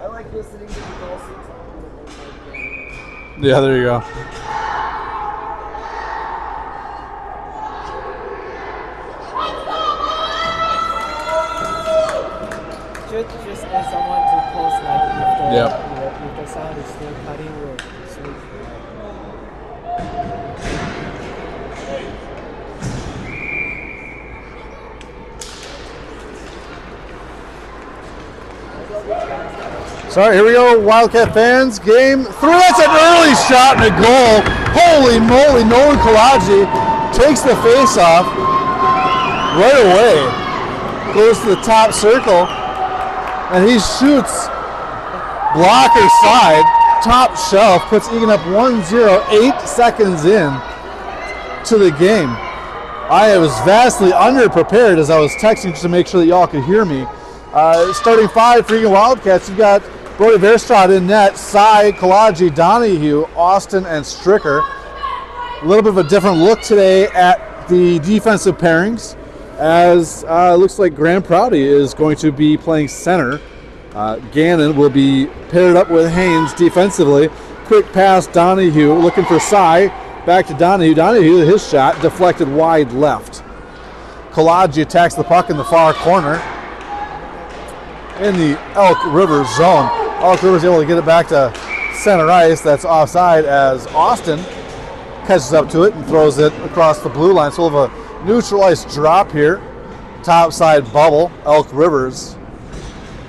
I like listening to the dulcet tones of my Yeah, there you go. Just as someone to post like Yep. if the sound is still cutting or switch. So, all right, here we go, Wildcat fans. Game 3. That's an early shot and a goal. Holy moly, Nolan Kalaji takes the face off right away. Goes to the top circle, and he shoots blocker side, top shelf, puts Eagan up 1-0, 8 seconds in to the game. I was vastly underprepared as I was texting just to make sure that y'all could hear me. Starting 5 for Eagan Wildcats, you've got Brody Verstraat in net, Cy, Kalaji, Donahue, Austin, and Stricker. A little bit of a different look today at the defensive pairings, as it looks like Graham Prouty is going to be playing center. Gannon will be paired up with Haynes defensively. Quick pass, Donahue looking for Cy. Back to Donahue. Donahue, his shot deflected wide left. Kalaji attacks the puck in the far corner in the Elk River zone. Elk River's able to get it back to center ice. That's offside as Austin catches up to it and throws it across the blue line. So we'll have a neutral ice drop here. Top side bubble, Elk River's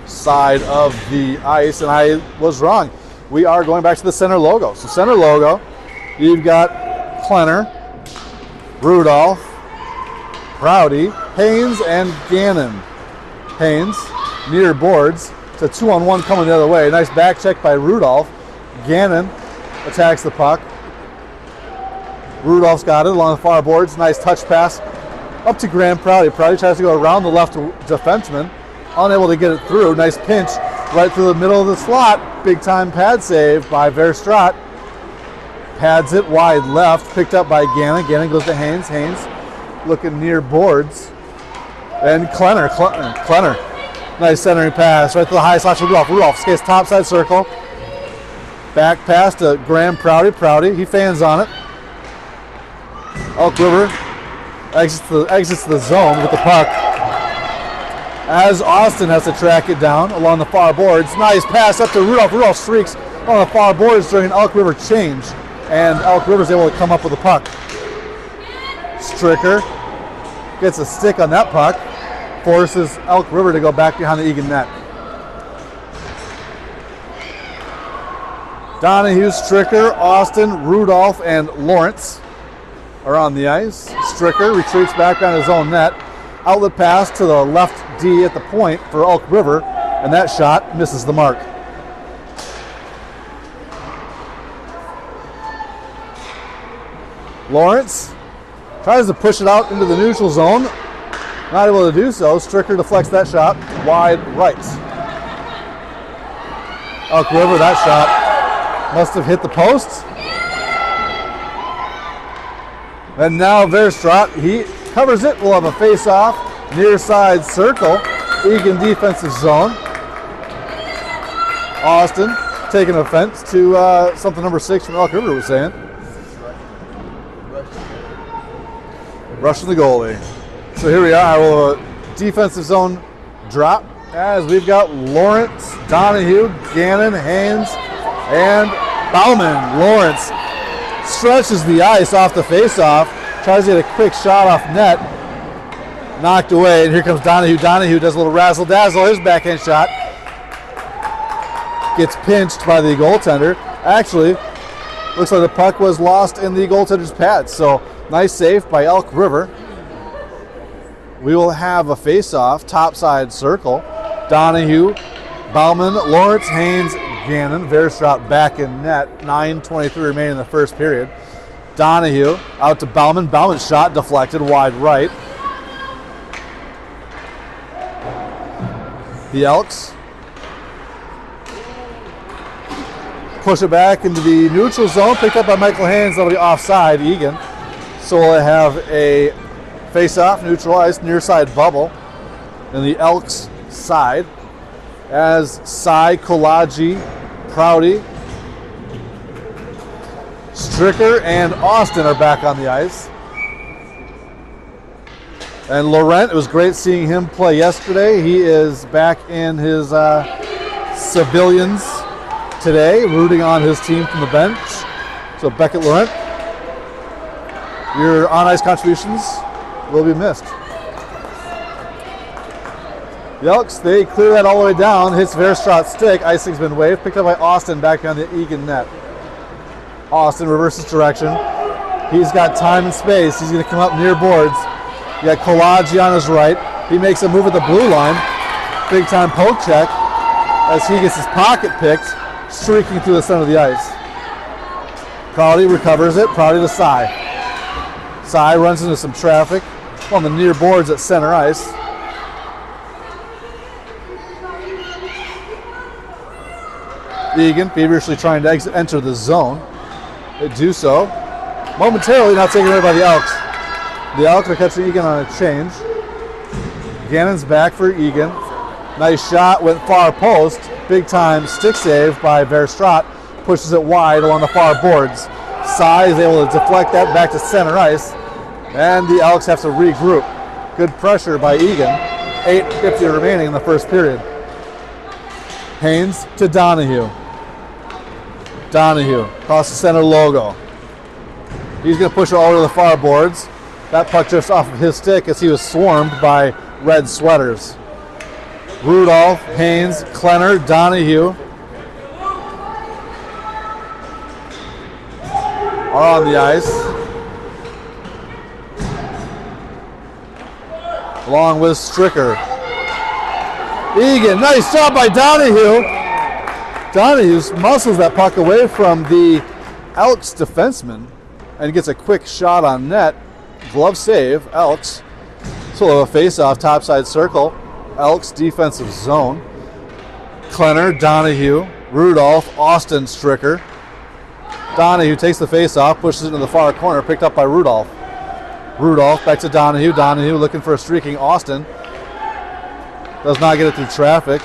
side of the ice, and I was wrong. We are going back to the center logo. So center logo, you've got Klenner, Rudolph, Prouty, Haynes, and Gannon. Haynes near boards. It's a 2-on-1 coming the other way. Nice back check by Rudolph. Gannon attacks the puck. Rudolph's got it along the far boards. Nice touch pass up to Graham Prouty. Prouty tries to go around the left defenseman. Unable to get it through. Nice pinch right through the middle of the slot. Big time pad save by Verstraat. Pads it wide left. Picked up by Gannon. Gannon goes to Haynes. Haynes looking near boards. And Klenner. Nice centering pass right to the high slot for Rudolph. Rudolph skates top side circle. Back pass to Graham Prouty. Prouty, he fans on it. Elk River exits the zone with the puck as Austin has to track it down along the far boards. Nice pass up to Rudolph. Rudolph streaks on the far boards during an Elk River change, and Elk River's able to come up with the puck. Stricker gets a stick on that puck, forces Elk River to go back behind the Eagan net. Donahue, Stricker, Austin, Rudolph, and Lawrence are on the ice. Stricker retreats back on his own net. Outlet pass to the left D at the point for Elk River, and that shot misses the mark. Lawrence tries to push it out into the neutral zone. Not able to do so. Stricker deflects that shot wide right. Elk River, that shot must have hit the post. And now Verstraat, he covers it. We'll have a face-off near side circle. Eagan defensive zone. Austin taking offense to something number 6 from Elk River was saying. Rushing the goalie. So here we are. We'll have a defensive zone drop as we've got Lawrence, Donahue, Gannon, Haynes, and Bauman. Lawrence stretches the ice off the face-off, tries to get a quick shot off net, knocked away, and here comes Donahue. Donahue does a little razzle-dazzle. His backhand shot gets pinched by the goaltender. Actually, looks like the puck was lost in the goaltender's pads, so nice save by Elk River. We will have a face-off, topside circle. Donahue, Bauman, Lawrence, Haynes, Gannon. Verstraat back in net. 9:23 remaining in the first period. Donahue out to Bauman. Bauman's shot deflected wide right. The Elks push it back into the neutral zone. Picked up by Michael Haynes. That'll be offside, Eagan. So we'll have a face-off, neutral ice, near side bubble in the Elks side. as Cy, Kolaji, Prouty, Stricker, and Austin are back on the ice. And Laurent, it was great seeing him play yesterday. He is back in his civilians today, rooting on his team from the bench. So Beckett Laurent, your on-ice contributions will be missed. The Elks, they clear that all the way down, hits Verstraat's stick, icing's been waved, picked up by Austin back on the Eagan net. Austin reverses direction. He's got time and space. He's going to come up near boards. You got Kolaji on his right. He makes a move at the blue line. Big time poke check as he gets his pocket picked, streaking through the center of the ice. Prouty recovers it. Prouty to Cy. Cy runs into some traffic on the near boards at center ice. Eagan feverishly trying to enter the zone. They do so. Momentarily not taken away by the Elks. The Elks are catching Eagan on a change. Gannon's back for Eagan. Nice shot, went far post. Big time stick save by Verstraat. Pushes it wide along the far boards. Cy is able to deflect that back to center ice. And the Elks have to regroup. Good pressure by Eagan. 8:50 remaining in the first period. Haynes to Donahue. Donahue across the center logo. He's going to push it all over the far boards. That puck drifts off of his stick as he was swarmed by red sweaters. Rudolph, Haynes, Klenner, Donahue are on the ice, along with Stricker. Eagan, nice job by Donahue. Donahue muscles that puck away from the Elks defenseman and gets a quick shot on net. Glove save, Elks. So we'll have a face-off, topside circle. Elks defensive zone. Klenner, Donahue, Rudolph, Austin, Stricker. Donahue takes the face-off, pushes it into the far corner, picked up by Rudolph. Rudolph back to Donahue. Donahue looking for a streaking Austin. Does not get it through traffic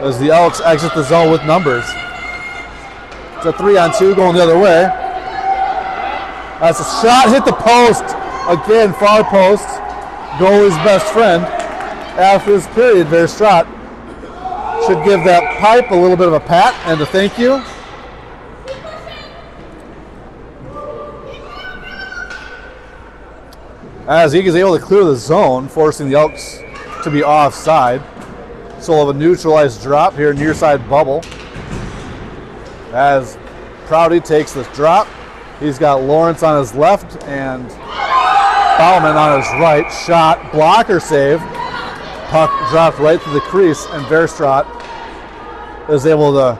as the Elks exit the zone with numbers. It's a 3-on-2 going the other way. That's a shot, hit the post. Again, far post. Goalie's best friend. After this period, Verstraat should give that pipe a little bit of a pat and a thank you. As Eagan is able to clear the zone, forcing the Elks to be offside. So we'll have a neutralized drop here near side bubble. As Prouty takes this drop, he's got Lawrence on his left and Bauman on his right. Shot, blocker save. Puck dropped right through the crease, and Verstraat is able to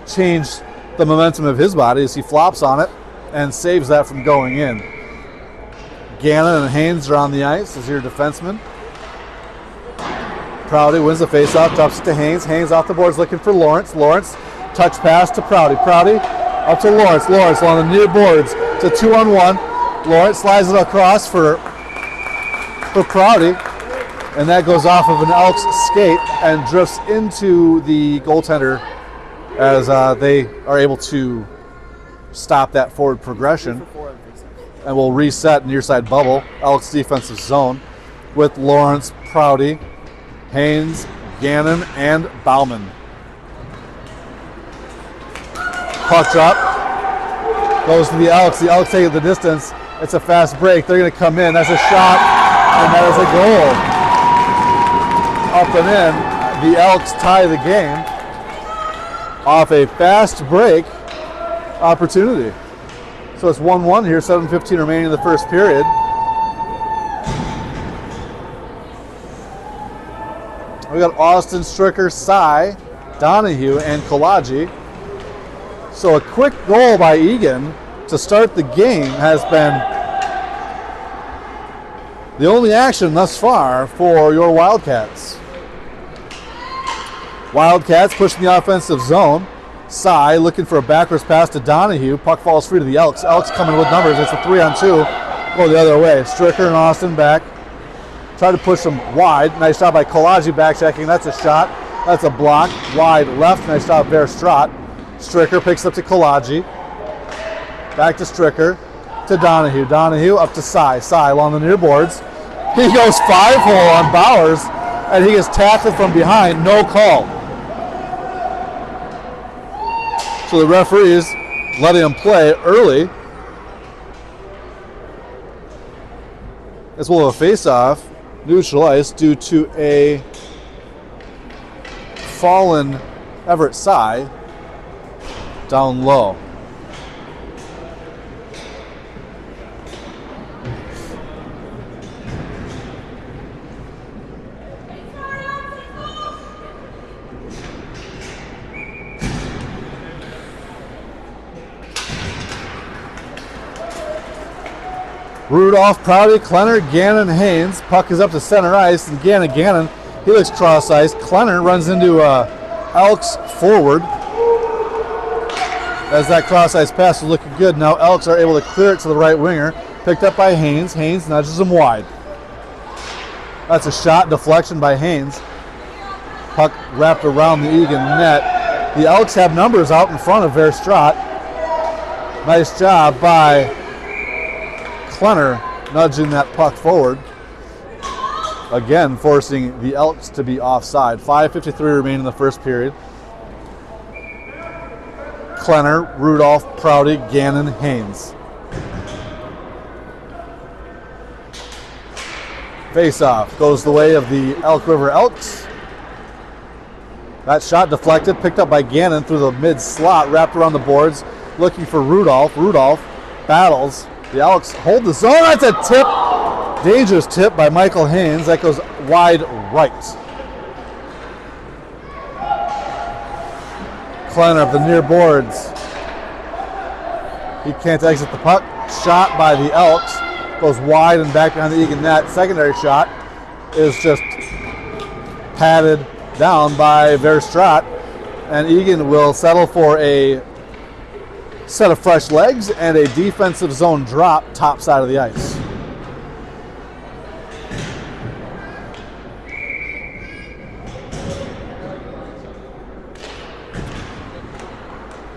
change the momentum of his body as he flops on it and saves that from going in. Gannon and Haynes are on the ice as your defenseman. Prouty wins the faceoff, drops it to Haynes. Haynes off the boards looking for Lawrence. Lawrence, touch pass to Prouty. Prouty up to Lawrence. Lawrence along the near boards. It's a 2-on-1. Lawrence slides it across for Prouty, and that goes off of an Elks skate and drifts into the goaltender as they are able to stop that forward progression. And we'll reset near side bubble, Elks defensive zone, with Lawrence, Prouty, Haynes, Gannon, and Bauman. Puck drop goes to the Elks. The Elks take the distance. It's a fast break. They're going to come in. That's a shot, and that is a goal. Up and in. The Elks tie the game off a fast break opportunity. So it's 1-1 here, 7:15 remaining in the first period. We got Austin, Stricker, Cy, Donahue, and Kolaji. So a quick goal by Eagan to start the game has been the only action thus far for your Wildcats. Wildcats pushing the offensive zone. Cy looking for a backwards pass to Donahue. Puck falls free to the Elks. Elks coming with numbers. It's a 3-on-2. Go the other way. Stricker and Austin back. Tried to push him wide. Nice job by Kolaji back-checking. That's a shot. That's a block. Wide left. Nice job, Verstraat. Stricker picks up to Kolaji. Back to Stricker. To Donahue. Donahue up to Cy. Cy along the near boards. He goes 5-hole on Bowers, and he gets tackled from behind. No call. So the referees letting him play early. As well as a face-off, neutral ice, due to a fallen Everett Cy down low. Rudolph, Prouty, Klenner, Gannon, Haynes. Puck is up to center ice, and Gannon, he looks cross ice. Klenner runs into Elks forward. As that cross ice pass is looking good. Now Elks are able to clear it to the right winger. Picked up by Haynes. Haynes nudges him wide. That's a shot deflection by Haynes. Puck wrapped around the Eagan net. The Elks have numbers out in front of Verstraat. Nice job by Klenner nudging that puck forward. Again, forcing the Elks to be offside. 5:53 remaining in the first period. Klenner, Rudolph, Prouty, Gannon, Haynes. Face-off goes the way of the Elk River Elks. That shot deflected, picked up by Gannon through the mid-slot, wrapped around the boards, looking for Rudolph. Rudolph battles. The Elks hold the zone. That's a tip. Dangerous tip by Michael Haynes. That goes wide right. Klenner up the near boards. He can't exit the puck. Shot by the Elks. Goes wide and back behind the Eagan net. Secondary shot is just patted down by Verstraat. And Eagan will settle for a set of fresh legs and a defensive zone drop top side of the ice.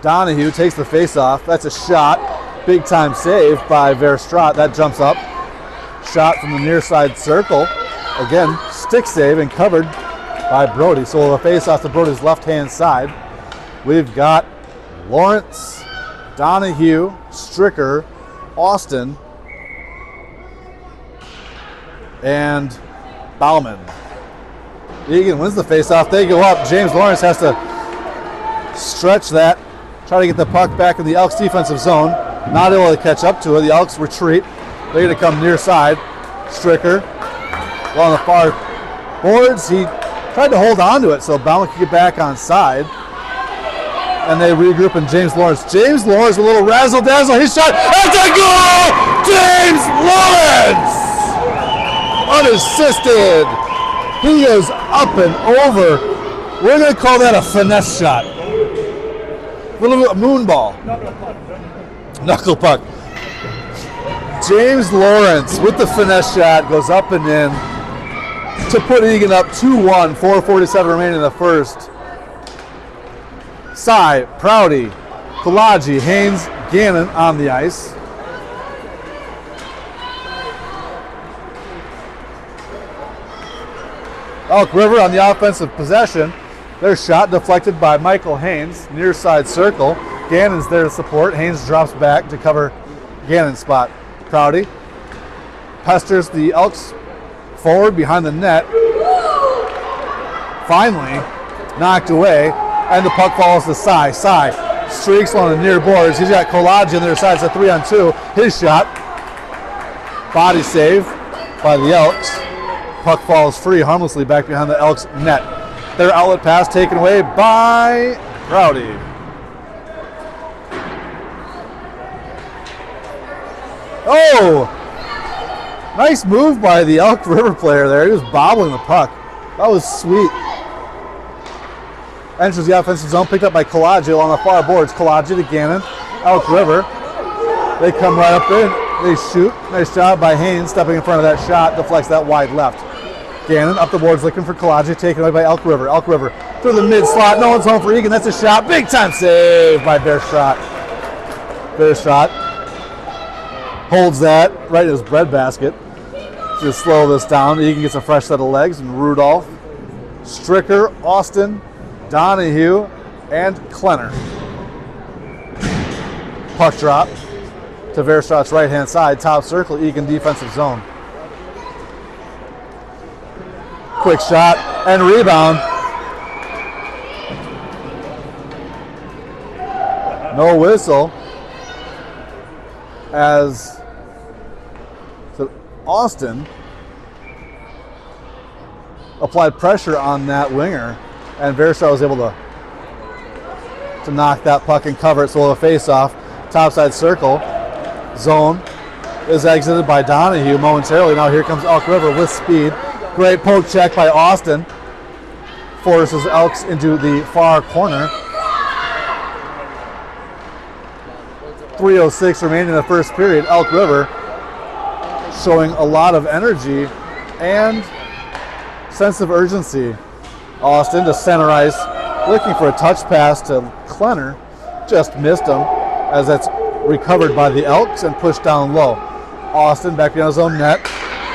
Donahue takes the face-off. That's a shot. Big time save by Verstraat. That jumps up. Shot from the near side circle. Again, stick save and covered by Brody. So we'll have a face-off to Brody's left-hand side. We've got Lawrence, Donahue, Stricker, Austin, and Bauman. Eagan wins the faceoff. They go up. James Lawrence has to stretch that, try to get the puck back in the Elks defensive zone. Not able to catch up to it. The Elks retreat. Ready to come near side. Stricker along the far boards. He tried to hold on to it so Bauman could get back on side. And they regroup in James Lawrence. James Lawrence, a little razzle-dazzle. He shot. That's a goal! James Lawrence! Unassisted. He goes up and over. We're going to call that a finesse shot. A little bit of moon ball. Knuckle puck. James Lawrence with the finesse shot goes up and in to put Eagan up 2-1. 4:47 remaining in the first. Cy, Prouty, Kolaji, Haynes, Gannon on the ice. Elk River on the offensive possession. Their shot deflected by Michael Haynes, near side circle. Gannon's there to support. Haynes drops back to cover Gannon's spot. Prouty pesters the Elks forward behind the net. Finally knocked away. And the puck falls to Cy. Cy streaks on the near boards. He's got Kolaji on their side. It's a 3-on-2. His shot. Body save by the Elks. Puck falls free harmlessly back behind the Elks net. Their outlet pass taken away by Prouty. Oh! Nice move by the Elk River player there. He was bobbling the puck. That was sweet. Enters the offensive zone, picked up by Kolaji along the far boards. Kolaji to Gannon, Elk River. They come right up in, they shoot. Nice job by Haynes stepping in front of that shot, deflects that wide left. Gannon up the boards looking for Kalaji, taken away by Elk River. Elk River through the mid slot. No one's home for Eagan. That's a shot. Big time save by Bearshot. Bearshot holds that right in his breadbasket. Just slow this down. Eagan gets a fresh set of legs, and Rudolph, Stricker, Austin, Donahue, and Klenner. Puck drop to Bearshot's right-hand side. Top circle, Eagan defensive zone. Quick shot and rebound. No whistle as Austin applied pressure on that winger, and Bearshot was able to knock that puck and cover it. So a face-off, topside circle, zone is exited by Donahue momentarily. Now here comes Elk River with speed. Great poke check by Austin. Forces Elks into the far corner. 3:06 remaining in the first period. Elk River showing a lot of energy and sense of urgency. Austin to center ice, looking for a touch pass to Klenner. Just missed him as that's recovered by the Elks and pushed down low. Austin back behind his own net.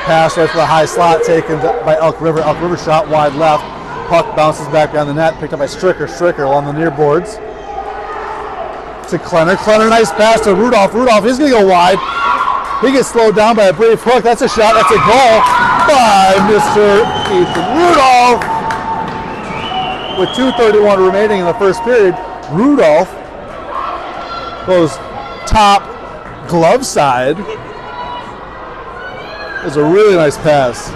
Pass right to the high slot taken by Elk River. Elk River shot wide left. Puck bounces back down the net, picked up by Stricker. Stricker along the near boards to Klenner. Klenner, nice pass to Rudolph. Rudolph, he's going to go wide. He gets slowed down by a brief hook. That's a shot. That's a goal by Mr. Ethan Rudolph. With 2:31 remaining in the first period, Rudolph goes top glove side. It was a really nice pass.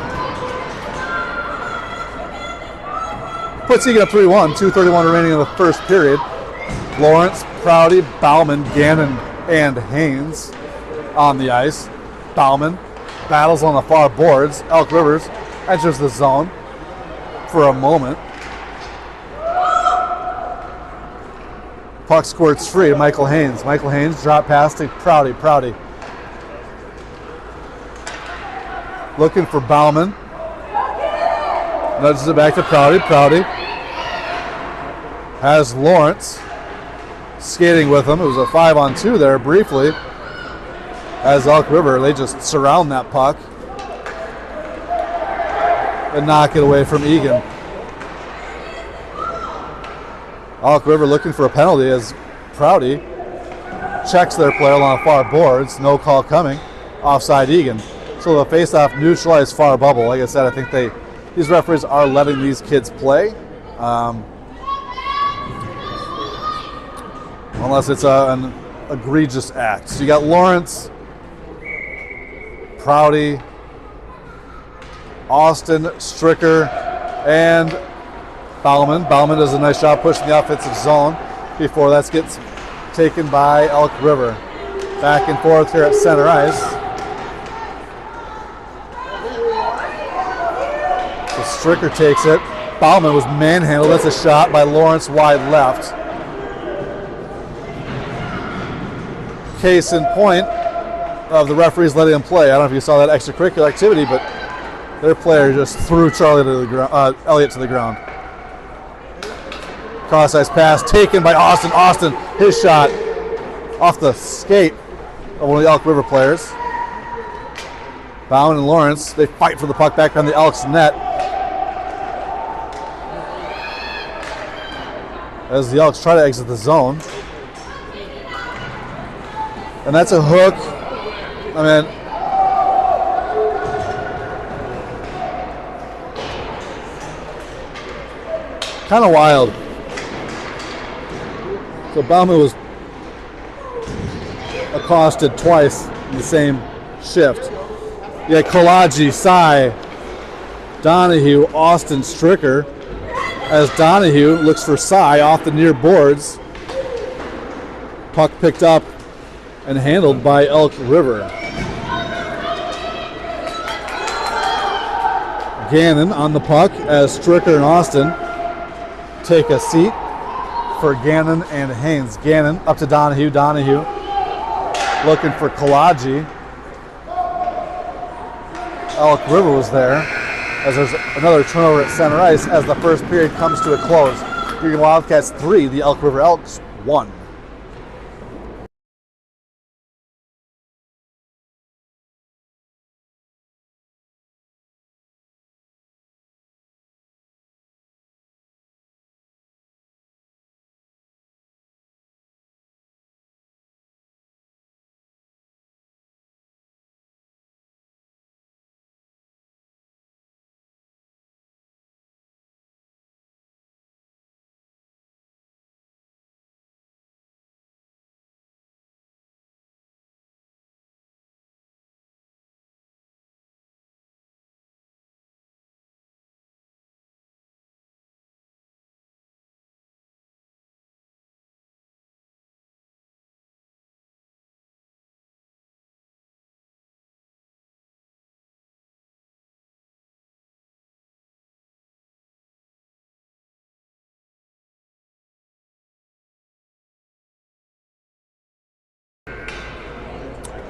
Puts Eagan up 3-1, 2:31 remaining in the first period. Lawrence, Prouty, Bauman, Gannon, and Haynes on the ice. Bauman battles on the far boards. Elk Rivers enters the zone for a moment. Puck squirts free. Michael Haynes. Michael Haynes drop pass to Prouty. Prouty looking for Bauman. Nudges it back to Prouty. Prouty has Lawrence skating with him. It was a 5-on-2 there briefly. As Elk River, they just surround that puck and knock it away from Eagan. Elk River looking for a penalty as Prouty checks their player along the far boards. No call coming. Offside Eagan. So the face-off neutralized far bubble. Like I said, I think these referees are letting these kids play. Unless it's an egregious act. So you got Lawrence, Prouty, Austin, Stricker, and Bauman. Bauman does a nice job pushing the offensive zone before that gets taken by Elk River. Back and forth here at center ice. So Stricker takes it. Bauman was manhandled. That's a shot by Lawrence wide left. Case in point of the referees letting him play. I don't know if you saw that extracurricular activity, but their player just threw Charlie to the ground, Elliott to the ground. Cross ice pass taken by Austin. Austin, his shot off the skate of one of the Elk River players. Bauman and Lawrence, they fight for the puck back on the Elks net. As the Elks try to exit the zone. And that's a hook. I mean, kind of wild. So Bauman was accosted twice in the same shift. You had Kalaji, Sy, Donahue, Austin, Stricker. As Donahue looks for Sy off the near boards. Puck picked up and handled by Elk River. Gannon on the puck as Stricker and Austin take a seat for Gannon and Haynes. Gannon up to Donahue. Donahue looking for Kalaji. Elk River was there. as there's another turnover at center ice as the first period comes to a close. Eagan Wildcats 3, the Elk River Elks 1.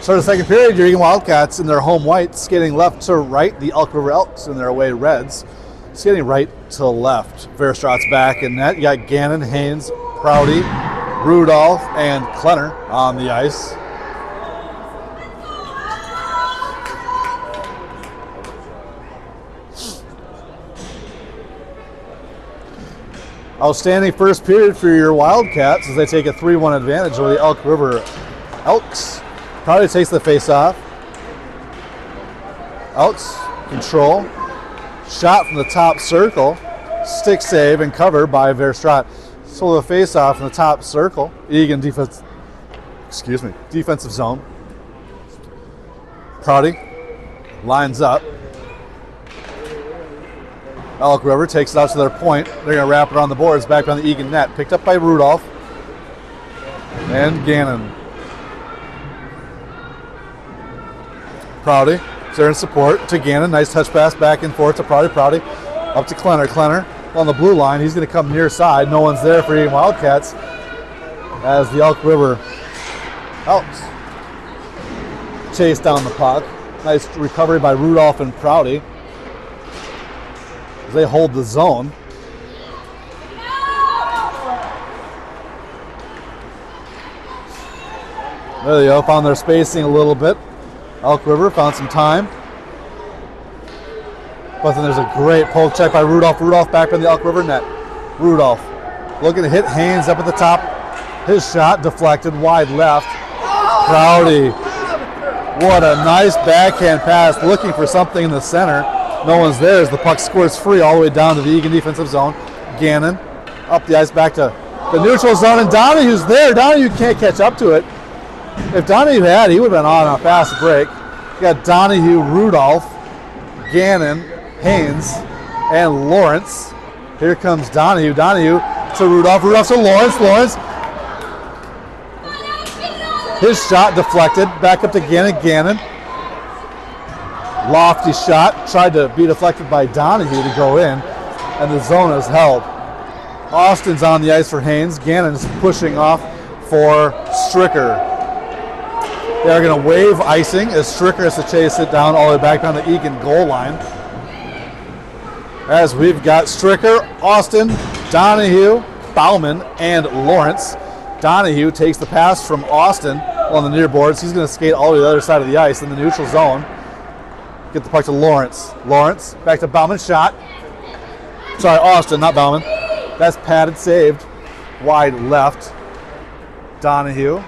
Start of the second period, your Eagan Wildcats in their home white, skating left to right. The Elk River Elks in their away reds, skating right to left. Verstraat's back in net. You got Gannon, Haynes, Prouty, Rudolph, and Klenner on the ice. Outstanding first period for your Wildcats as they take a 3-1 advantage over the Elk River Elks. Prouty takes the face-off. Elks control. Shot from the top circle. Stick save and cover by Verstraat. So the face-off from the top circle. Eagan defensive zone. Prouty lines up. Elk River takes it out to their point. They're going to wrap it on the boards back on the Eagan net. Picked up by Rudolph and Gannon. Prouty is there in support to Gannon. Nice touch pass back and forth to Prouty. Prouty up to Klenner. Klenner on the blue line. He's going to come near side. No one's there for Eagan Wildcats as the Elk River Elks chase down the puck. Nice recovery by Rudolph and Prouty as they hold the zone. There they go. Found their spacing a little bit. Elk River found some time. But then there's a great poke check by Rudolph. Rudolph back in the Elk River net. Rudolph looking to hit Haynes up at the top. His shot deflected wide left. Prouty. What a nice backhand pass. Looking for something in the center. No one's there as the puck scores free all the way down to the Eagan defensive zone. Gannon up the ice back to the neutral zone. And Donahue's there. Donahue can't catch up to it. If Donahue had, he would have been on a fast break. You got Donahue, Rudolph, Gannon, Haynes, and Lawrence. Here comes Donahue. Donahue to Rudolph. Rudolph to Lawrence. Lawrence. His shot deflected. Back up to Gannon. Gannon. Lofty shot. Tried to be deflected by Donahue to go in. And the zone is held. Austin's on the ice for Haynes. Gannon's pushing off for Stricker. They're going to wave icing as Stricker has to chase it down all the way back down the Eagan goal line. As we've got Stricker, Austin, Donahue, Bauman, and Lawrence. Donahue takes the pass from Austin on the near boards. He's going to skate all the way to the other side of the ice in the neutral zone. Get the puck to Lawrence. Lawrence, back to Bauman, shot. Sorry, Austin, not Bauman. That's padded, saved. Wide left. Donahue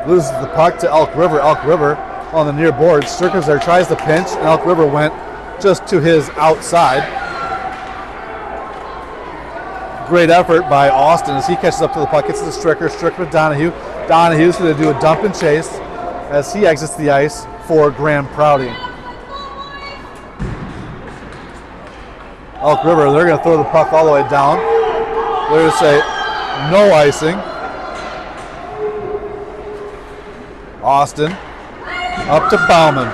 loses the puck to Elk River. Elk River on the near board. Stricker's there, tries to pinch, and Elk River went just to his outside. Great effort by Austin as he catches up to the puck. Gets to the Stricker. Stricker with Donahue. Donahue's going to do a dump and chase as he exits the ice for Graham Prouty. Elk River, they're going to throw the puck all the way down. They're going to say no icing. Austin up to Bauman.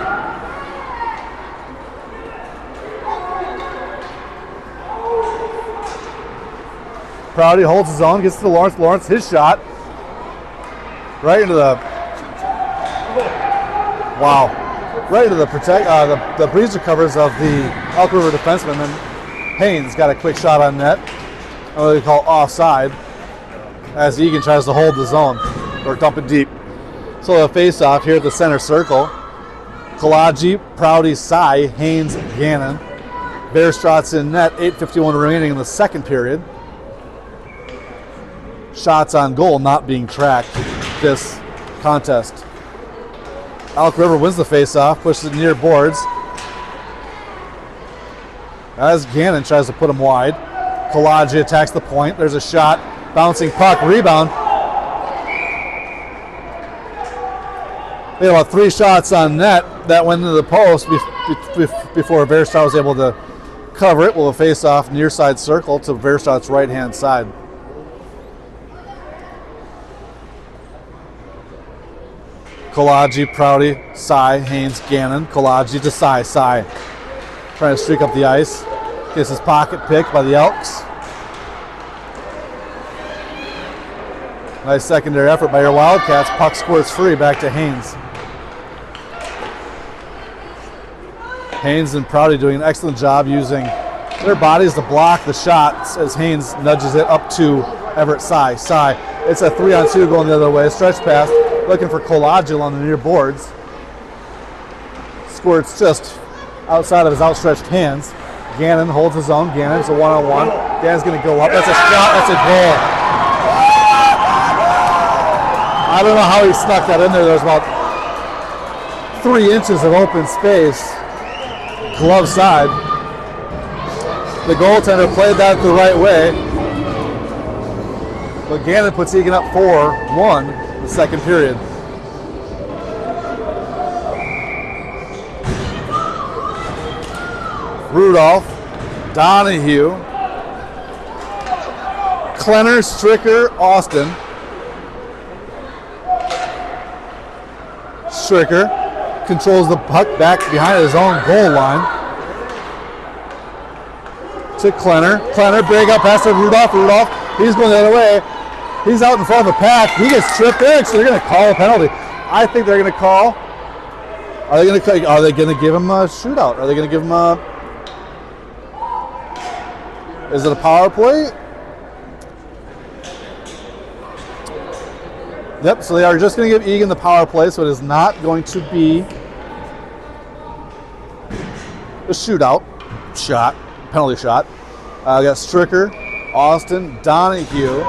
Prouty holds his own, gets to Lawrence. Lawrence, his shot. Right into the... Wow. right into the breezer covers of the Elk River defenseman. Then Haynes got a quick shot on net. What they call offside, as Eagan tries to hold the zone or dump it deep. So the face-off here at the center circle. Kalaji, Prouty, Sy, Haynes, Gannon. Bearstrot's in net, 8:51 remaining in the second period. Shots on goal not being tracked this contest. Elk River wins the face-off, pushes it near boards. As Gannon tries to put him wide. Kalaji attacks the point. There's a shot, bouncing puck, rebound. They had about 3 shots on net that went into the post before Bearstrot was able to cover it. Will a face-off near side circle to Bearstrot's right-hand side. Kalaji, Prouty, Sy, Haynes, Gannon. Kalaji to Sy. Sy trying to streak up the ice. Gets his pocket picked by the Elks. Nice secondary effort by your Wildcats. Puck squirts free back to Haynes. Haynes and Prouty doing an excellent job using their bodies to block the shots as Haynes nudges it up to Everett Sy. Sy, it's a 3-on-2 going the other way. Stretch pass, looking for Kalaji on the near boards. Squirts just outside of his outstretched hands. Gannon holds his own. Gannon's a 1-on-1. Gannon's going to go up. That's a shot. That's a goal. I don't know how he snuck that in there. There's about 3 inches of open space. Glove side. The goaltender played that the right way. But Gannon puts Eagan up 4-1 in the second period. Rudolph, Donahue, Klenner, Stricker, Austin. Stricker controls the puck back behind his own goal line. To Klenner. Klenner, break up pass to Rudolph. Rudolph, he's going the other way. He's out in front of the pack. He gets tripped there, so they're going to call a penalty. I think they're going to call. Are they going to give him a shootout? Are they going to give him a... Is it a power play? Yep, so they are just going to give Eagan the power play, so it is not going to be a shootout shot, penalty shot. We got Stricker, Austin, Donahue,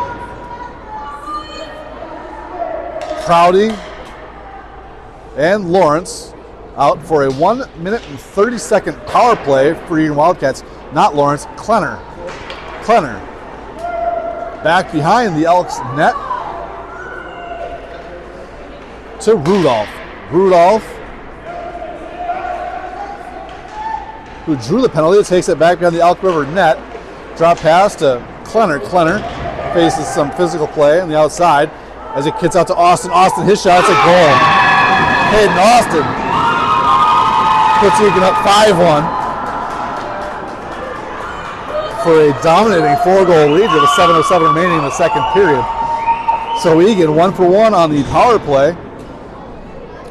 Prouty, and Lawrence out for a 1-minute and 30-second power play for Eagan Wildcats. Not Lawrence, Klenner. Klenner back behind the Elks net to Rudolph. Rudolph, who drew the penalty, takes it back behind the Elk River net. Drop pass to Klenner. Klenner faces some physical play on the outside as it gets out to Austin. Austin, his shot, it's a goal. Hayden Austin puts Eagan up 5-1. For a dominating 4-goal lead with a 7:07 remaining in the second period. So Eagan 1-for-1 on the power play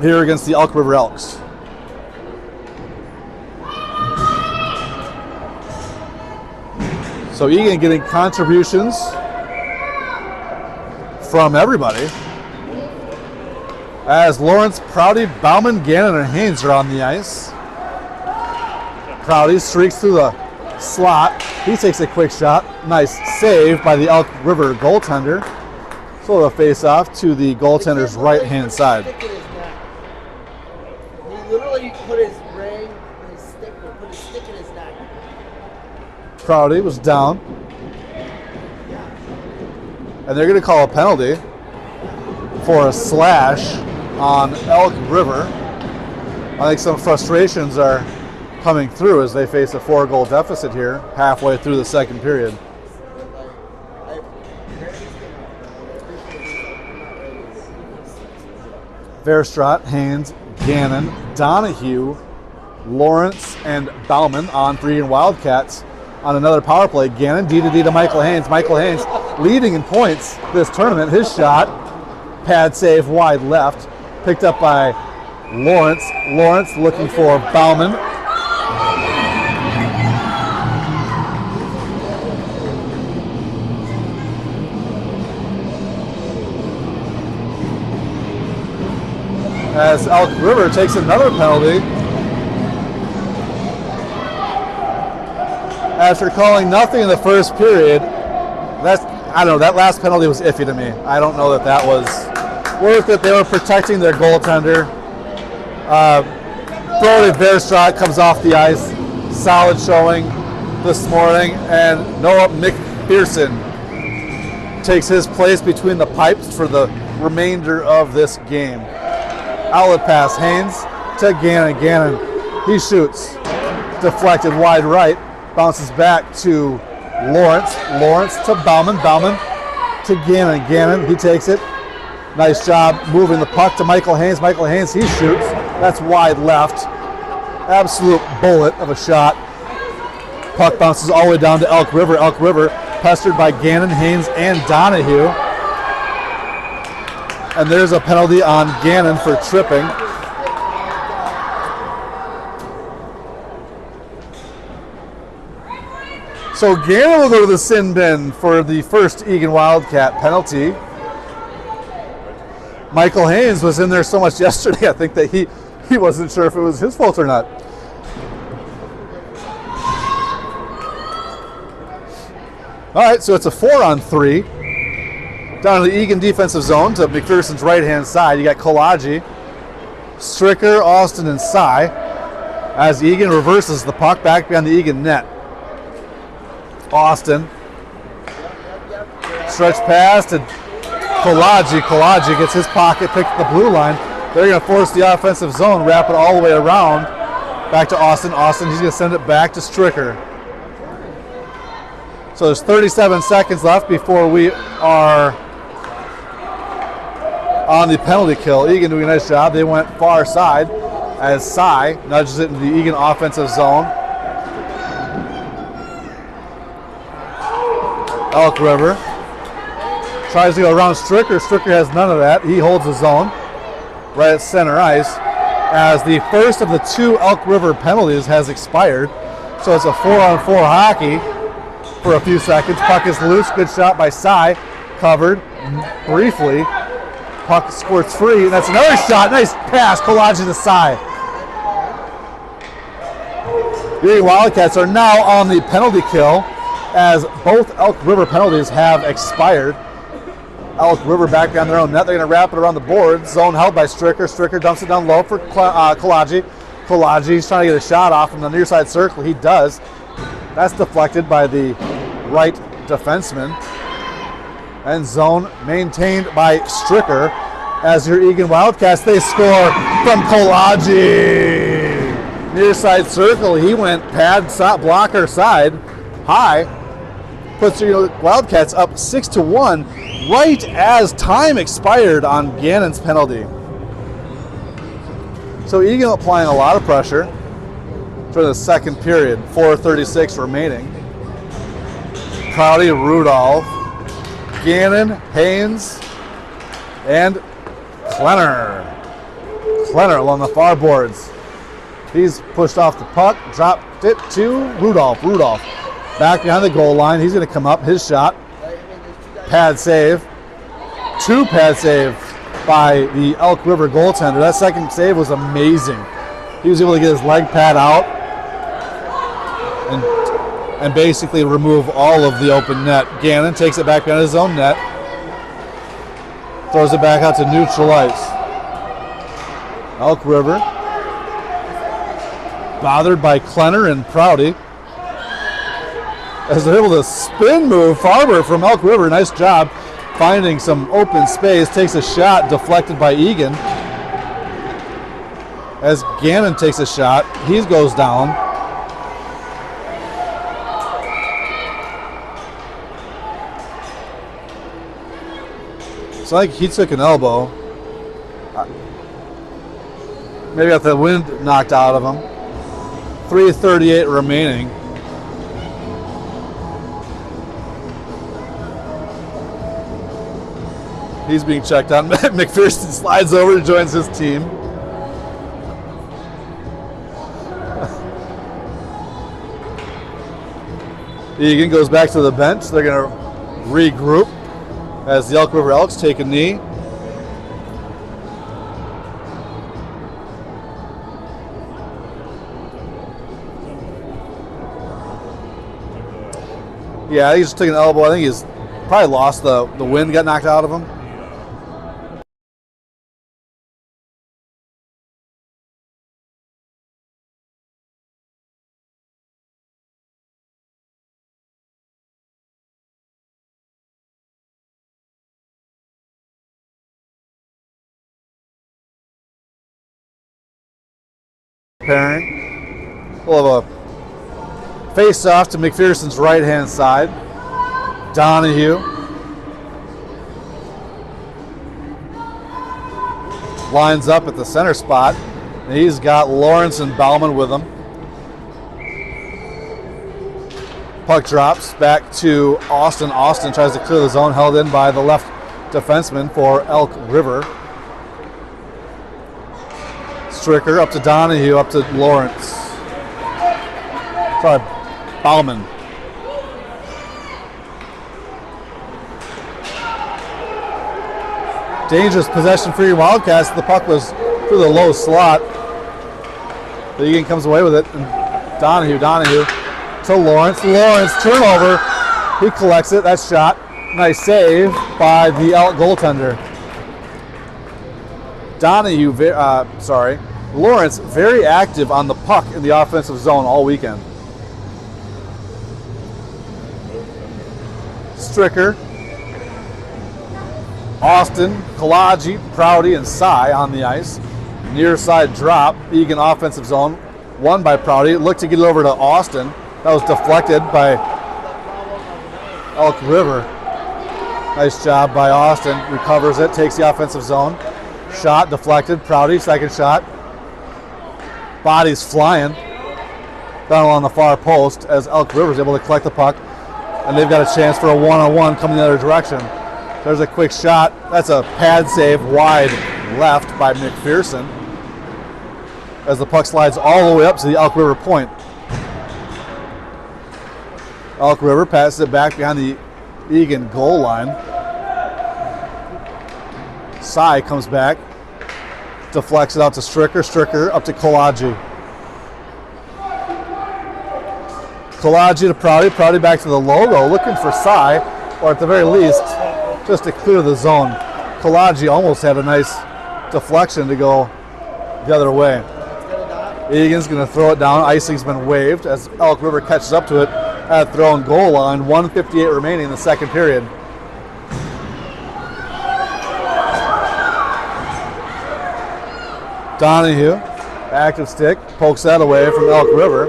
here against the Elk River Elks. So Eagan getting contributions from everybody as Lawrence, Prouty, Bauman, Gannon, and Haynes are on the ice. Prouty streaks through the slot. He takes a quick shot. Nice save by the Elk River goaltender. So the face-off to the goaltender's right-hand side. He literally put his ring, put his stick in his neck. Prouty was down. And they're going to call a penalty for a slash on Elk River. I think some frustrations are coming through as they face a 4-goal deficit here halfway through the second period. Verstrot, Haynes, Gannon, Donahue, Lawrence, and Bauman on for Eagan Wildcats on another power play. Gannon, D-to-D to Michael Haynes. Michael Haynes leading in points this tournament. His shot, pad save wide left, picked up by Lawrence. Lawrence looking for Bauman. As Elk River takes another penalty. After calling nothing in the first period, I don't know, that last penalty was iffy to me. I don't know that that was worth it. They were protecting their goaltender. Brody Verstraat comes off the ice. Solid showing this morning. And Noah McPherson takes his place between the pipes for the remainder of this game. Outlet pass, Haynes to Gannon. Gannon, he shoots. Deflected wide right. Bounces back to Lawrence. Lawrence to Bauman. Bauman to Gannon. Gannon, he takes it. Nice job moving the puck to Michael Haynes. Michael Haynes, he shoots. That's wide left. Absolute bullet of a shot. Puck bounces all the way down to Elk River. Elk River pestered by Gannon, Haynes, and Donahue. And there's a penalty on Gannon for tripping. So Gannon will go to the sin bin for the first Eagan Wildcat penalty. Michael Haynes was in there so much yesterday, I think that he wasn't sure if it was his fault or not. All right, so it's a 4-on-3. Down to the Eagan defensive zone to McPherson's right-hand side. You got Kolagi, Stricker, Austin, and Cy. As Eagan reverses the puck back behind the Eagan net. Austin. Stretch pass to Kolagi. Kolagi gets his pocket picked at the blue line. They're going to force the offensive zone, wrap it all the way around. Back to Austin. Austin, he's going to send it back to Stricker. So there's 37 seconds left before we are on the penalty kill. Eagan doing a nice job. They went far side as Cy nudges it into the Eagan offensive zone. Elk River tries to go around Stricker. Stricker has none of that. He holds the zone right at center ice as the first of the two Elk River penalties has expired. So it's a 4-on-4 hockey for a few seconds. Puck is loose. Good shot by Cy. Covered briefly. Puck squirts free, and that's another shot. Nice pass. Kolagi to Cy. The Wildcats are now on the penalty kill as both Elk River penalties have expired. Elk River back behind their own net. They're going to wrap it around the board. Zone held by Stricker. Stricker dumps it down low for Kolagi. Kolagi's trying to get a shot off from the near side circle. He does. That's deflected by the right defenseman. And zone maintained by Stricker. As your Eagan Wildcats, they score from Kolagi. Near side circle, he went pad blocker side high. Puts your Wildcats up 6-1 right as time expired on Gannon's penalty. So Eagan applying a lot of pressure for the second period, 4:36 remaining. Crowdy, Rudolph, Gannon, Haynes, and Klenner. Klenner along the far boards. He's pushed off the puck, dropped it to Rudolph. Rudolph back behind the goal line. He's going to come up. His shot. Pad save. Two pad save by the Elk River goaltender. That second save was amazing. He was able to get his leg pad out and basically remove all of the open net. Gannon takes it back behind his own net. Throws it back out to neutral ice. Elk River bothered by Klenner and Prouty as they're able to spin move Farber from Elk River. Nice job finding some open space. Takes a shot deflected by Eagan. As Gannon takes a shot, he goes down. It's like he took an elbow. Maybe got the wind knocked out of him. 3:38 remaining. He's being checked on. McPherson slides over and joins his team. Eagan goes back to the bench. They're going to regroup as the Elk River Elks take a knee. Yeah, he just took an elbow. I think he's probably lost the wind, got knocked out of him. Pairing. We'll have a face-off to McPherson's right-hand side. Donahue. Lines up at the center spot. And he's got Lawrence and Bauman with him. Puck drops back to Austin. Austin tries to clear the zone, held in by the left defenseman for Elk River. Stricker up to Donahue, up to Lawrence. Sorry, Bauman. Dangerous possession for your Wildcats. The puck was through the low slot. But Eagan comes away with it. And Donahue to Lawrence. Lawrence, turnover. He collects it. That shot. Nice save by the Elk goaltender. Lawrence very active on the puck in the offensive zone all weekend. Stricker, Austin, Kalaji, Prouty, and Cy on the ice. Near side drop, Eagan offensive zone, won by Prouty. Looked to get it over to Austin. That was deflected by Elk River. Nice job by Austin. Recovers it, takes the offensive zone. Shot deflected. Prouty, second shot. Bodies flying down along the far post as Elk River is able to collect the puck, and they've got a chance for a one-on-one coming the other direction. There's a quick shot. That's a pad save wide left by McPherson as the puck slides all the way up to the Elk River point. Elk River passes it back behind the Eagan goal line. Cy comes back. Deflects it out to Stricker. Stricker up to Kalaji. Kalaji to Prouty. Prouty back to the logo, looking for Cy, or at the very least, just to clear the zone. Kalaji almost had a nice deflection to go the other way. Eagan's going to throw it down. Icing's been waived as Elk River catches up to it at their own goal line. 1:58 remaining in the second period. Donahue, active stick, pokes that away from Elk River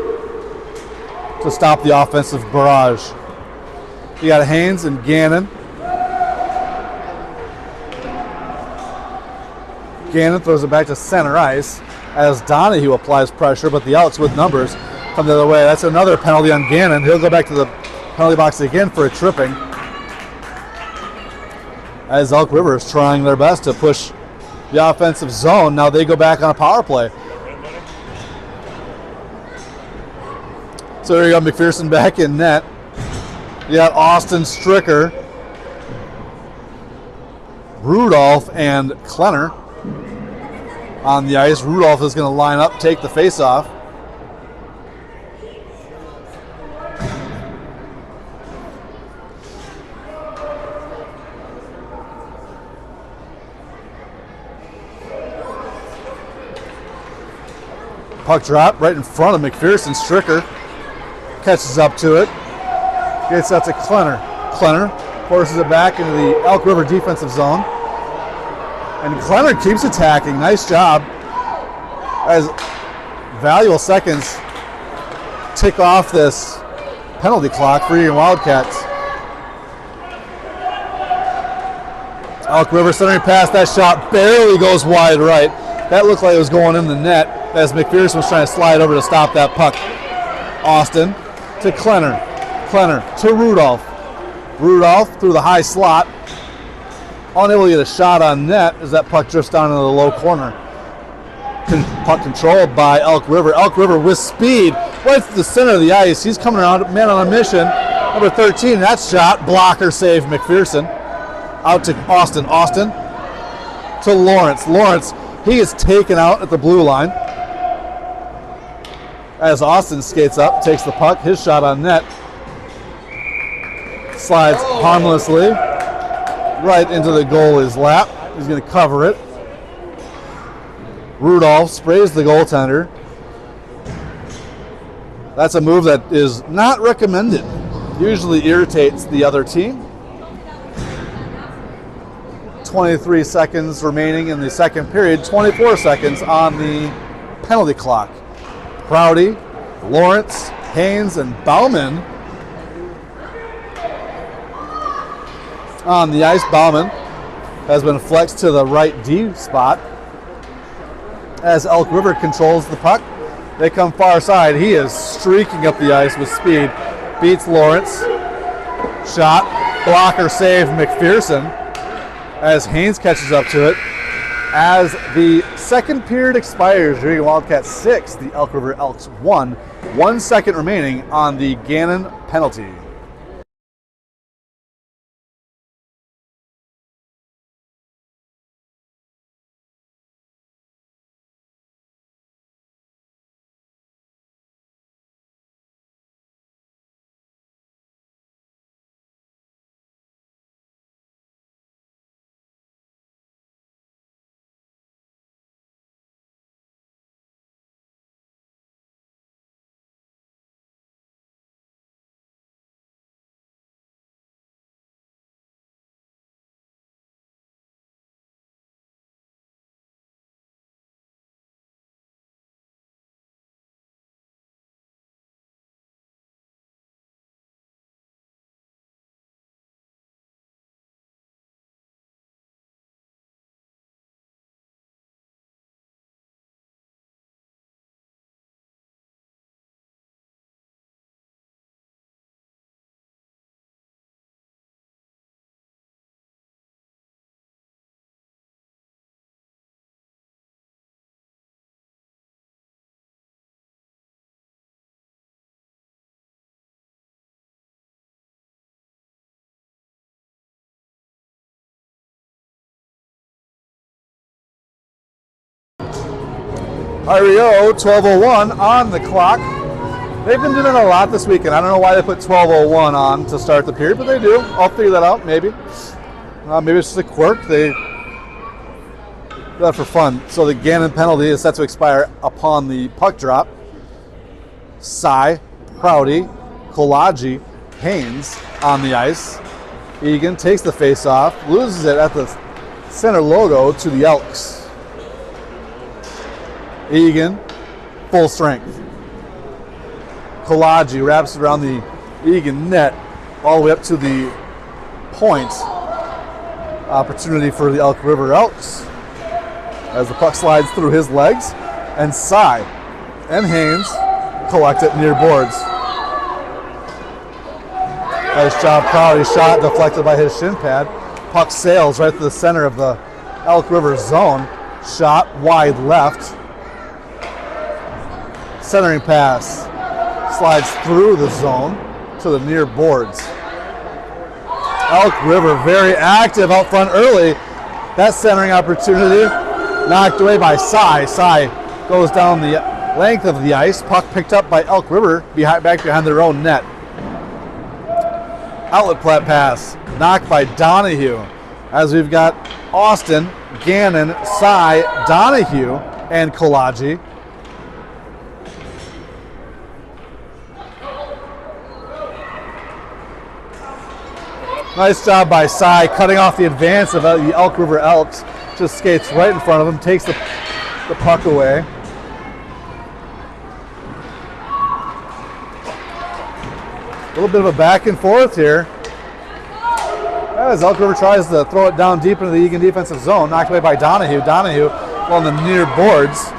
to stop the offensive barrage. You got Haynes and Gannon. Gannon throws it back to center ice as Donahue applies pressure, but the Elks with numbers come the other way. That's another penalty on Gannon. He'll go back to the penalty box again for a tripping, as Elk River is trying their best to push the offensive zone. Now they go back on a power play. So there you go, McPherson back in net. You got Austin, Stricker, Rudolph, and Klenner on the ice. Rudolph is going to line up, take the face-off. Puck drop right in front of McPherson. Stricker catches up to it. Gets out to Klenner. Klenner forces it back into the Elk River defensive zone. And Klenner keeps attacking. Nice job. As valuable seconds tick off this penalty clock for Eagan Wildcats. Elk River centering pass. That shot barely goes wide right. That looked like it was going in the net as McPherson was trying to slide over to stop that puck. Austin to Klenner. Klenner to Rudolph. Rudolph through the high slot. Unable to get a shot on net as that puck drifts down into the low corner. Puck controlled by Elk River. Elk River with speed right to the center of the ice. He's coming around, man on a mission. Number 13, that shot, blocker save McPherson. Out to Austin. Austin to Lawrence. Lawrence, he is taken out at the blue line. As Austin skates up, takes the puck, his shot on net. Slides harmlessly right into the goalie's lap. He's going to cover it. Rudolph sprays the goaltender. That's a move that is not recommended. Usually irritates the other team. 23 seconds remaining in the second period, 24 seconds on the penalty clock. Prouty, Lawrence, Haynes, and Bauman on the ice. Bauman has been flexed to the right D spot as Elk River controls the puck. They come far side. He is streaking up the ice with speed. Beats Lawrence. Shot. Blocker save McPherson as Haynes catches up to it. As the second period expires, Eagan Wildcats 6, the Elk River Elks 1. 1 second remaining on the Gannon penalty. REO 12:01 on the clock. They've been doing a lot this weekend. I don't know why they put 12:01 on to start the period, but they do. I'll figure that out, maybe. Maybe it's just a quirk. They do that for fun. So the Gannon penalty is set to expire upon the puck drop. Cy, Prouty, Kolagi, Haynes on the ice. Eagan takes the face-off, loses it at the center logo to the Elks. Eagan, full strength. Kolagi wraps around the Eagan net all the way up to the point. Opportunity for the Elk River Elks as the puck slides through his legs, and Cy and Haynes collect it near boards. Nice job, Prouty. Shot deflected by his shin pad. Puck sails right to the center of the Elk River zone. Shot wide left. Centering pass slides through the zone to the near boards. Elk River very active out front early. That centering opportunity knocked away by Cy. Cy goes down the length of the ice. Puck picked up by Elk River back behind their own net. Outlet pass knocked by Donahue as we've got Austin, Gannon, Cy, Donahue, and Kolagi. Nice job by Cy cutting off the advance of the Elk River Elks. Just skates right in front of him, takes the puck away. A little bit of a back and forth here. As Elk River tries to throw it down deep into the Eagan defensive zone, knocked away by Donahue. Donahue on the near boards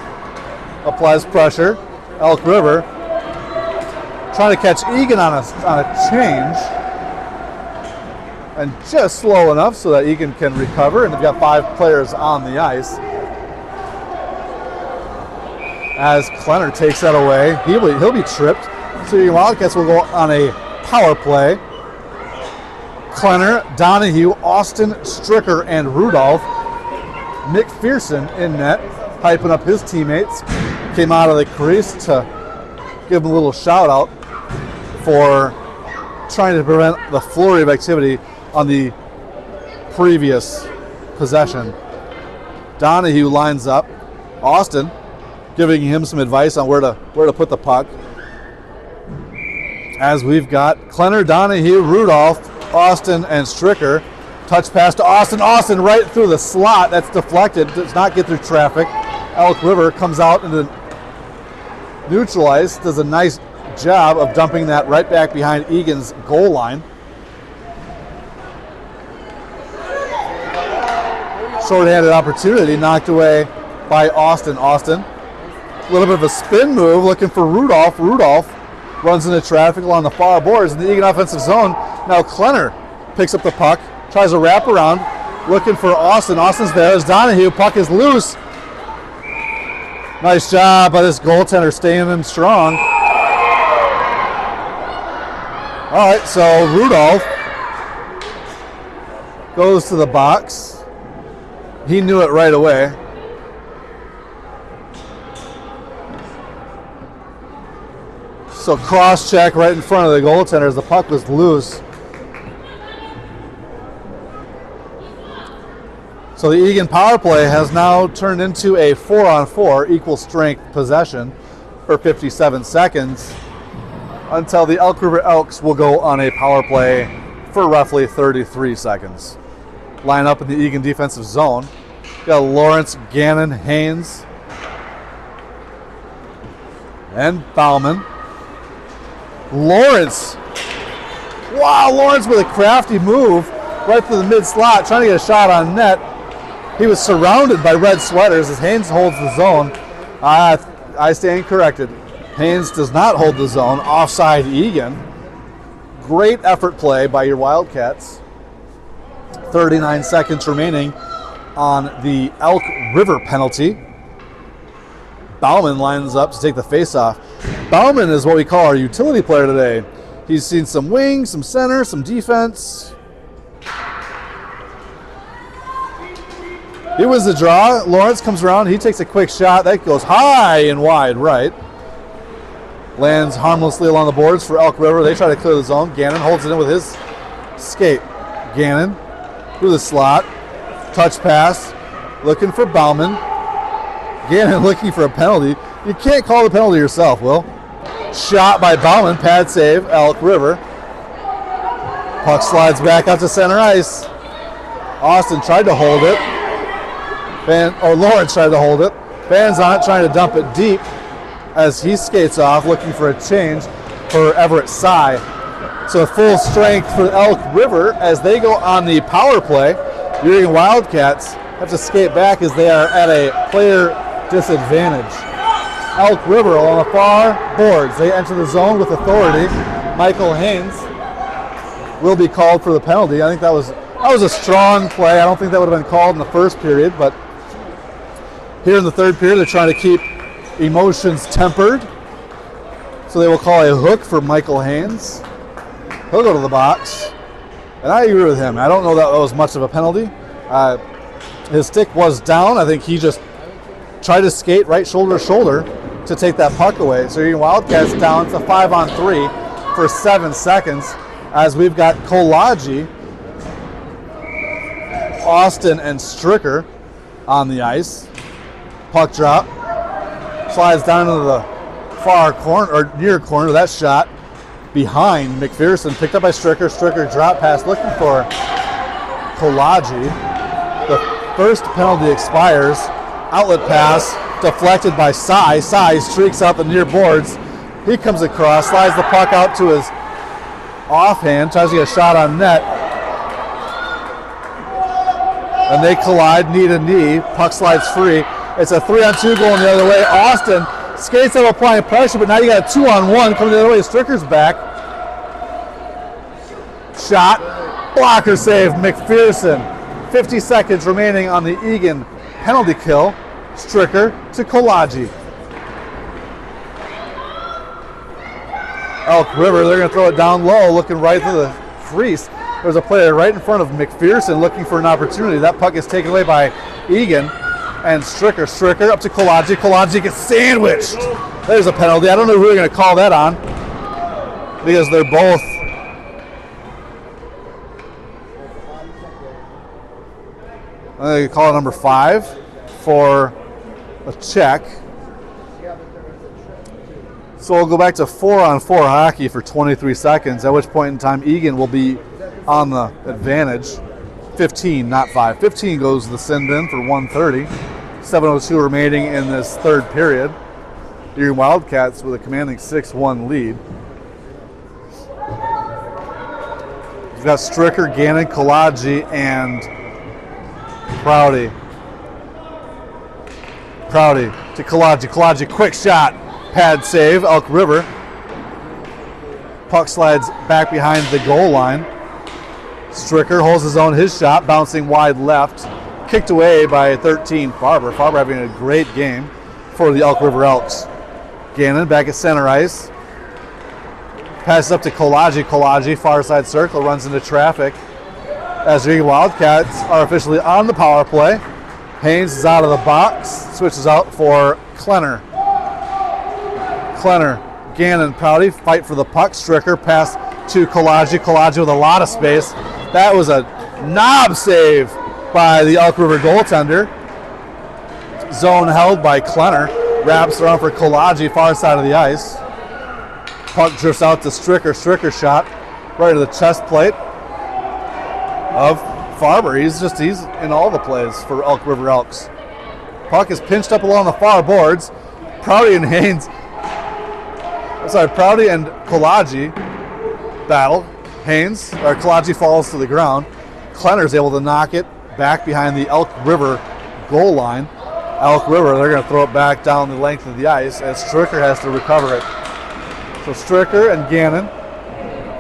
applies pressure. Elk River trying to catch Eagan on a change. And just slow enough so that Eagan can recover, and they've got 5 players on the ice. As Klenner takes that away, he'll be tripped. So the Wildcats will go on a power play. Klenner, Donahue, Austin, Stricker, and Rudolph. McPherson in net, hyping up his teammates. Came out of the crease to give him a little shout out for trying to prevent the flurry of activity on the previous possession. Donahue lines up. Austin giving him some advice on where to put the puck. As we've got Klenner, Donahue, Rudolph, Austin, and Stricker. Touch pass to Austin. Austin right through the slot. That's deflected. Does not get through traffic. Elk River comes out into neutralize. Does a nice job of dumping that right back behind Eagan's goal line. Short-handed opportunity knocked away by Austin. Austin, a little bit of a spin move looking for Rudolph. Rudolph runs into traffic along the far boards in the Eagan offensive zone. Now Klenner picks up the puck, tries to wrap around, looking for Austin. Austin's there as Donahue. Puck is loose. Nice job by this goaltender staying in strong. All right, so Rudolph goes to the box. He knew it right away. So cross check right in front of the goaltender as the puck was loose. So the Eagan power play has now turned into a 4-on-4 equal strength possession for 57 seconds until the Elk River Elks will go on a power play for roughly 33 seconds. Line up in the Eagan defensive zone. Got Lawrence, Gannon, Haynes, and Bauman. Lawrence. Wow, Lawrence with a crafty move right through the mid-slot, trying to get a shot on net. He was surrounded by red sweaters as Haynes holds the zone. I stand corrected. Haynes does not hold the zone. Offside Eagan. Great effort play by your Wildcats. 39 seconds remaining on the Elk River penalty. Bauman lines up to take the face-off. Bauman is what we call our utility player today. He's seen some wing, some center, some defense. He was the draw. Lawrence comes around. He takes a quick shot. That goes high and wide right. Lands harmlessly along the boards for Elk River. They try to clear the zone. Gannon holds it in with his skate. Gannon through the slot. Touch pass. Looking for Bauman. Gannon looking for a penalty. You can't call the penalty yourself, Will. Shot by Bauman. Pad save. Elk River. Puck slides back out to center ice. Austin tried to hold it. Lawrence tried to hold it. Fans on it, trying to dump it deep as he skates off, looking for a change for Everett Sy. So full strength for Elk River as they go on the power play. Your Wildcats have to skate back as they are at a player disadvantage. Elk River along the far boards. They enter the zone with authority. Michael Haynes will be called for the penalty. I think that was a strong play. I don't think that would have been called in the first period, but here in the third period, they're trying to keep emotions tempered. So they will call a hook for Michael Haynes. He'll go to the box. And I agree with him. I don't know that was much of a penalty. His stick was down. I think he just tried to skate right shoulder to shoulder to take that puck away. So your Wildcats down to 5-on-3 for 7 seconds as we've got Kolaji, Austin, and Stricker on the ice. Puck drop. Slides down into the far corner, or near corner. That shot behind McPherson. Picked up by Stricker. Stricker drop pass looking for Kolaji. The first penalty expires. Outlet pass deflected by Sy. Sy streaks out the near boards. He comes across, slides the puck out to his offhand, tries to get a shot on net. And they collide knee to knee. Puck slides free. It's a 3-on-2 going the other way. Austin skates up applying pressure, but now you got a 2-on-1 coming the other way. Stricker's back. Shot. Blocker save. McPherson. 50 seconds remaining on the Eagan penalty kill. Stricker to Kolaji. Elk River, they're going to throw it down low, looking right through the crease. There's a player right in front of McPherson looking for an opportunity. That puck is taken away by Eagan and Stricker. Stricker up to Kolaji. Kolaji gets sandwiched. There's a penalty. I don't know who they're going to call that on because they're both. They call it number 5 for a check. So we'll go back to 4-on-4 hockey for 23 seconds, at which point in time Eagan will be on the advantage. 15, not 5. 15 goes to the send-in for 1:30. 7:02 remaining in this third period. Eagan Wildcats with a commanding 6-1 lead. You've got Stricker, Gannon, Kolaji, and Prouty. Prouty to Kolaji. Kolaji, quick shot. Pad save. Elk River. Puck slides back behind the goal line. Stricker holds his own. His shot bouncing wide left. Kicked away by 13 Farber. Farber having a great game for the Elk River Elks. Gannon back at center ice. Passes up to Kolaji. Kolaji, far side circle, runs into traffic. As the Eagan Wildcats are officially on the power play. Haynes is out of the box. Switches out for Klenner. Klenner, Gannon, Prouty fight for the puck. Stricker pass to Kolaji. Kolaji with a lot of space. That was a knob save by the Elk River goaltender. Zone held by Klenner. Wraps around for Kolaji, far side of the ice. Puck drifts out to Stricker. Stricker shot right to the chest plate of Farber. He's in all the plays for Elk River Elks. Puck is pinched up along the far boards. Prouty and Kolaji battle. Kolaji falls to the ground. Klenner's able to knock it back behind the Elk River goal line. Elk River, they're going to throw it back down the length of the ice as Stricker has to recover it. So Stricker and Gannon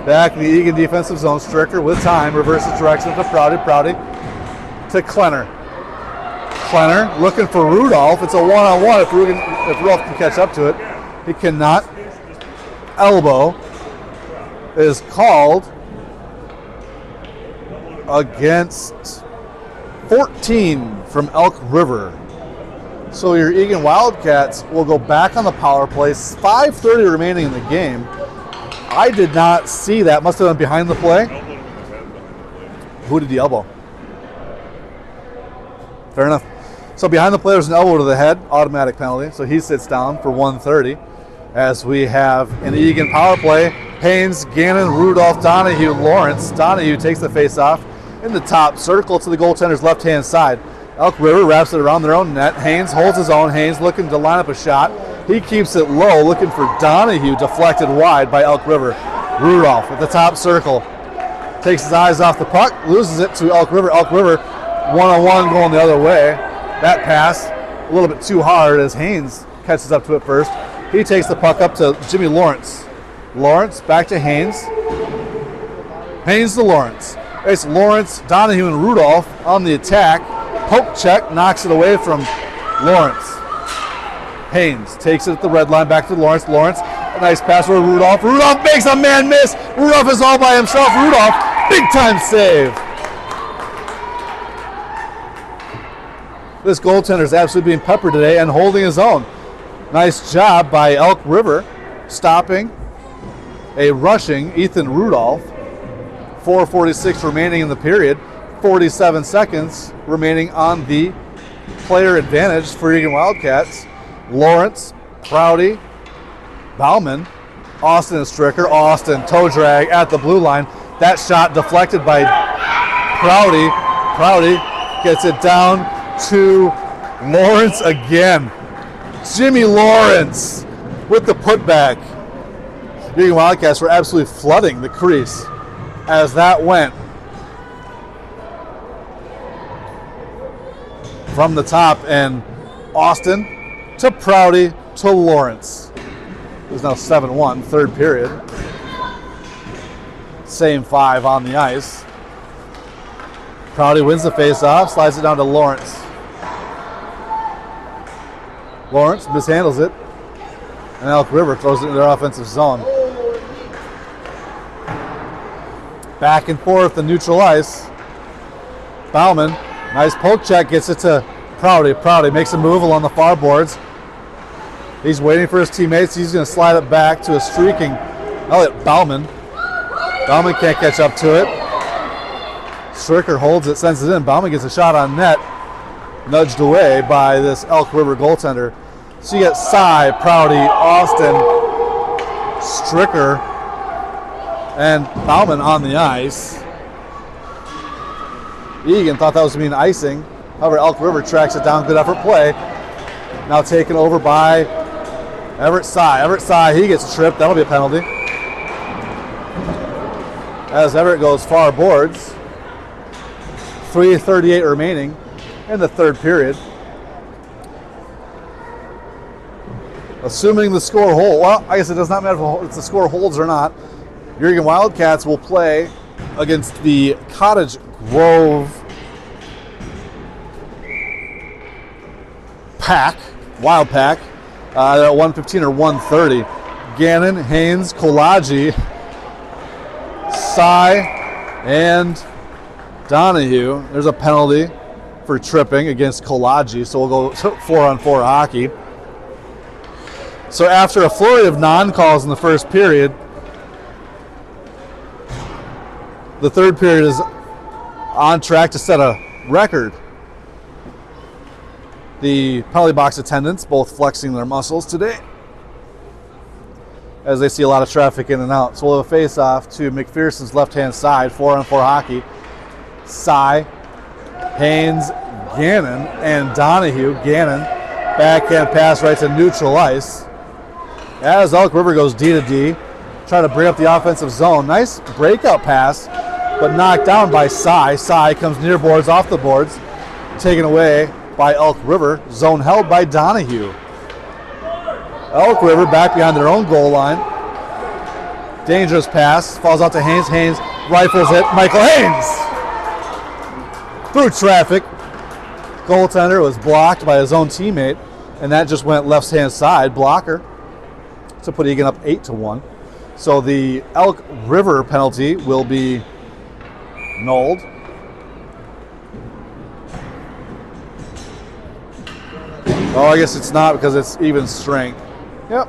back in the Eagan defensive zone. Stricker with time reverses direction to Prouty. Prouty to Klenner. Klenner looking for Rudolph. It's a one-on-one if Rudolph can catch up to it. He cannot. Elbow is called against 14 from Elk River. So your Eagan Wildcats will go back on the power play. 5:30 remaining in the game. I did not see that. Must have been behind the play. Who did the elbow? Fair enough. So behind the play, there's an elbow to the head, automatic penalty. So he sits down for 1:30. As we have an Eagan power play, Haynes, Gannon, Rudolph, Donahue, Lawrence. Donahue takes the face-off in the top circle to the goaltender's left-hand side. Elk River wraps it around their own net. Haynes holds his own. Haynes looking to line up a shot. He keeps it low, looking for Donahue, deflected wide by Elk River. Rudolph at the top circle. Takes his eyes off the puck, loses it to Elk River. Elk River one-on-one going the other way. That pass a little bit too hard as Haynes catches up to it first. He takes the puck up to Jimmy Lawrence. Lawrence back to Haynes. Haynes to Lawrence. It's Lawrence, Donahue, and Rudolph on the attack. Poke check, knocks it away from Lawrence. Haynes takes it at the red line, back to Lawrence. Lawrence, a nice pass for Rudolph. Rudolph makes a man miss. Rudolph is all by himself. Rudolph, big time save. This goaltender is absolutely being peppered today and holding his own. Nice job by Elk River, stopping a rushing Ethan Rudolph. 4:46 remaining in the period. 47 seconds remaining on the player advantage for Eagan Wildcats. Lawrence, Prouty, Bauman, Austin and Stricker. Austin, toe drag at the blue line. That shot deflected by Prouty. Prouty gets it down to Lawrence again. Jimmy Lawrence with the putback. Eagan Wildcats were absolutely flooding the crease as that went from the top, and Austin to Prouty to Lawrence. It was now 7-1, third period. Same 5 on the ice. Prouty wins the face-off, slides it down to Lawrence. Lawrence mishandles it, and Elk River throws it into their offensive zone. Back and forth in neutral ice. Bauman, nice poke check, gets it to Prouty. Prouty makes a move along the far boards. He's waiting for his teammates. He's going to slide it back to a streaking Elliot Bauman. Bauman can't catch up to it. Stricker holds it, sends it in. Bauman gets a shot on net, nudged away by this Elk River goaltender. So you get Cy, Prouty, Austin, Stricker, and Bauman on the ice. Eagan thought that was going to be an icing. However, Elk River tracks it down. Good effort play. Now taken over by Everett Cy. Everett Cy, he gets tripped. That'll be a penalty. As Everett goes far boards. 3:38 remaining in the third period. Assuming the score holds, well, I guess it does not matter if the score holds or not. Eagan Wildcats will play against the Cottage Grove Pack, Wild Pack, at 1:15 or 1:30. Gannon, Haynes, Kolagi, Cy, and Donahue. There's a penalty for tripping against Kolagi, so we'll go 4-on-4 hockey. So after a flurry of non-calls in the first period, the third period is on track to set a record. The penalty box attendants both flexing their muscles today as they see a lot of traffic in and out. So we'll have a face-off to McPherson's left-hand side, 4-on-4 hockey. Cy, Haynes, Gannon, and Donahue. Gannon, backhand pass right to neutral ice. As Elk River goes D to D, trying to bring up the offensive zone. Nice breakout pass, but knocked down by Cy. Cy comes near boards, off the boards, taken away by Elk River. Zone held by Donahue. Elk River back behind their own goal line. Dangerous pass, falls out to Haynes. Haynes rifles it. Michael Haynes! Through traffic. Goaltender was blocked by his own teammate, and that just went left-hand side, blocker, to put Eagan up 8-1. So the Elk River penalty will be nulled. Oh, I guess it's not because it's even strength. Yep.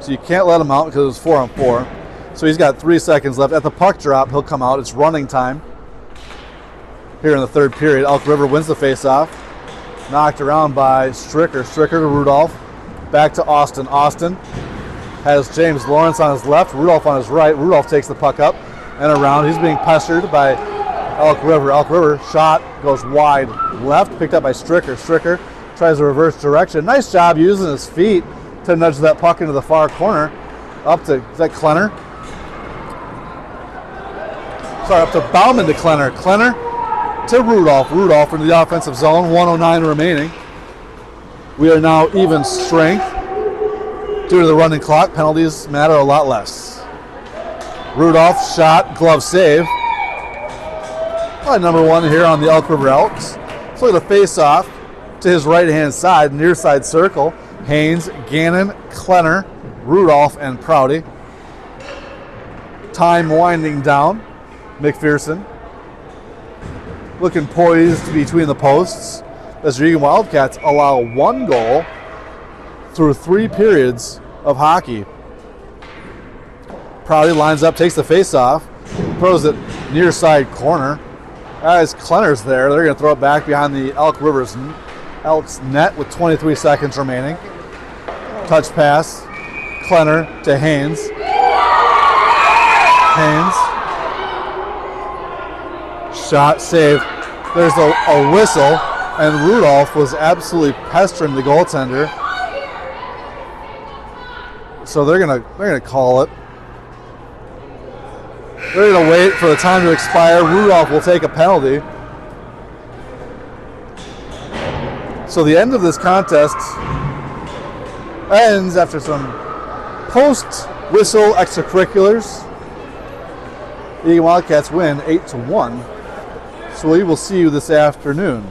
So you can't let him out because it was 4-on-4. So he's got 3 seconds left. At the puck drop, he'll come out. It's running time here in the third period. Elk River wins the faceoff. Knocked around by Stricker. Stricker to Rudolph. Back to Austin. Austin has James Lawrence on his left, Rudolph on his right. Rudolph takes the puck up and around. He's being pestered by Elk River. Elk River shot goes wide left, picked up by Stricker. Stricker tries to reverse direction. Nice job using his feet to nudge that puck into the far corner. Up to, is that Klenner? Sorry, up to Bauman to Klenner. Klenner to Rudolph. Rudolph into the offensive zone, 1:09 remaining. We are now even strength. Due to the running clock, penalties matter a lot less. Rudolph shot, glove save. Probably number one here on the Elk River Elks. So look at the face-off to his right-hand side, near side circle. Haynes, Gannon, Klenner, Rudolph, and Prouty. Time winding down. McPherson looking poised between the posts as the Eagan Wildcats allow one goal through 3 periods of hockey. Prouty lines up, takes the face-off, throws it near side corner. As Klenner's there, they're going to throw it back behind the Elks net with 23 seconds remaining. Touch pass, Klenner to Haynes. Haynes. Shot saved. There's a whistle, and Rudolph was absolutely pestering the goaltender. So they're gonna call it. They're gonna wait for the time to expire. Rudolph will take a penalty. So the end of this contest ends after some post-whistle extracurriculars. The Eagan Wildcats win 8-1. So we will see you this afternoon.